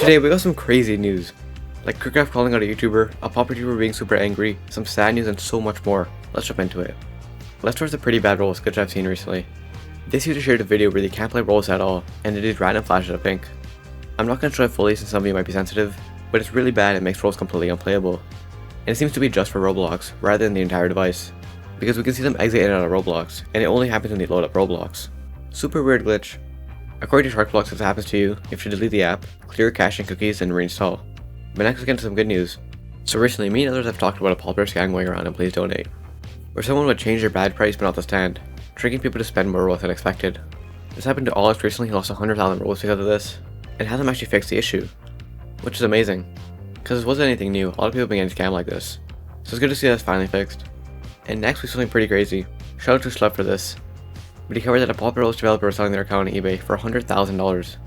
Today we got some crazy news, like KreekCraft calling out a YouTuber, a popular YouTuber being super angry, some sad news, and so much more. Let's jump into it. Let's start with the pretty bad Roblox glitch I've seen recently. This user shared a video where they can't play Roblox at all, and it is random flashes of pink. I'm not going to show it fully since some of you might be sensitive, but it's really bad and makes Roblox completely unplayable. And it seems to be just for Roblox, rather than the entire device, because we can see them exit in and out of Roblox, and it only happens when they load up Roblox. Super weird glitch. According to Roblox, if this happens to you, you should delete the app, clear your cache and cookies, and reinstall. But next let's get into some good news. So recently, me and others have talked about a popular scam going around on Please Donate, where someone would change their bad price but not the stand, tricking people to spend more Robux than expected. This happened to Alex recently. He lost 100,000 Robux because of this, and had them actually fix the issue, which is amazing, because this wasn't anything new. A lot of people have been getting scammed like this, so it's good to see that's finally fixed. And next we saw something pretty crazy. Shout out to Chizeled for this, but he covered that a popular Roblox developer was selling their account on eBay for $100,000,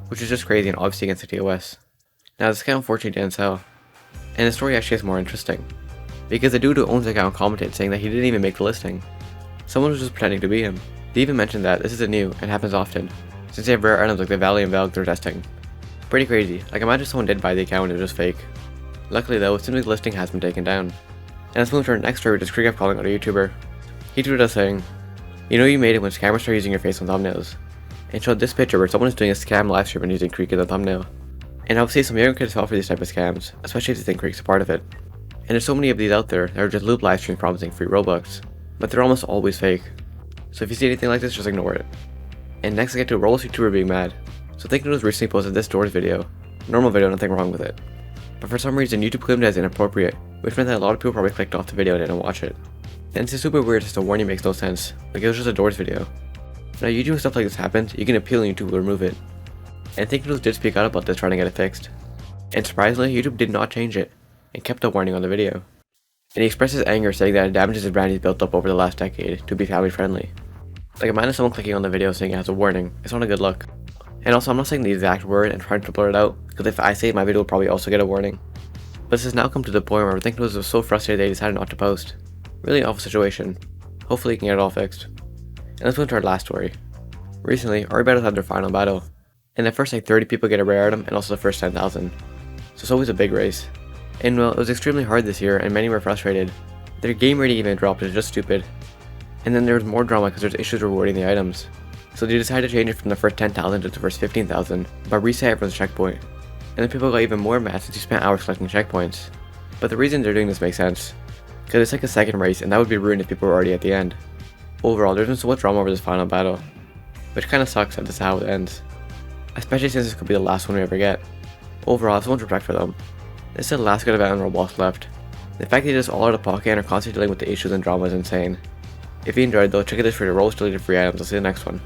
which is just crazy and obviously against the TOS. Now this account unfortunately didn't sell, and the story actually is more interesting, because the dude who owns the account commented saying that he didn't even make the listing. Someone was just pretending to be him. They even mentioned that this isn't new and happens often, since they have rare items like the Valley and Valk they're testing. Pretty crazy. Like, imagine someone did buy the account and it was just fake. Luckily though, it seems like the listing has been taken down. And let's move to our next story, which is KreekCraft calling out a YouTuber. He tweeted us saying, "You know you made it when scammers start using your face on thumbnails," and showed this picture where someone is doing a scam livestream and using Kreek in the thumbnail. And obviously some young kids fall for these type of scams, especially if they think Kreek's a part of it. And there's so many of these out there that are just loop livestreams promising free Robux, but they're almost always fake. So if you see anything like this, just ignore it. And next I get to a Roblox YouTuber being mad. So ThinkNoodles recently posted this Doors video. Normal video, nothing wrong with it. But for some reason YouTube claimed it as inappropriate, which meant that a lot of people probably clicked off the video and didn't watch it. And it's super weird since the warning makes no sense, like it was just a Doors video. Now usually when stuff like this happens, you can appeal and YouTube will remove it. And ThinkNoodles did speak out about this, trying to get it fixed. And surprisingly, YouTube did not change it, and kept a warning on the video. And he expressed his anger, saying that it damages his brand he's built up over the last decade to be family friendly. Like, imagine someone clicking on the video saying it has a warning. It's not a good look. And also, I'm not saying the exact word and trying to blur it out, because if I say it, my video will probably also get a warning. But this has now come to the point where ThinkNoodles was so frustrated that he decided not to post. Really awful situation. Hopefully he can get it all fixed. And let's move to our last story. Recently, our battles had their final battle, and the first like 30 people get a rare item, and also the first 10,000. So it's always a big race. And well, it was extremely hard this year, and many were frustrated. Their game rating even dropped, which is just stupid. And then there was more drama because there's issues rewarding the items. So they decided to change it from the first 10,000 to the first 15,000, but reset everyone's checkpoint. And then people got even more mad since you spent hours collecting checkpoints. But the reason they're doing this makes sense, because it's like a second race, and that would be ruined if people were already at the end. Overall, there's been so much drama over this final battle, which kinda sucks that this is how it ends. Especially since this could be the last one we ever get. Overall, I have so much respect for them. This is the last good event on Roblox left. The fact they did this all out of pocket and are constantly dealing with the issues and drama is insane. If you enjoyed though, check out this for the Roblox deleted free items. I'll see you in the next one.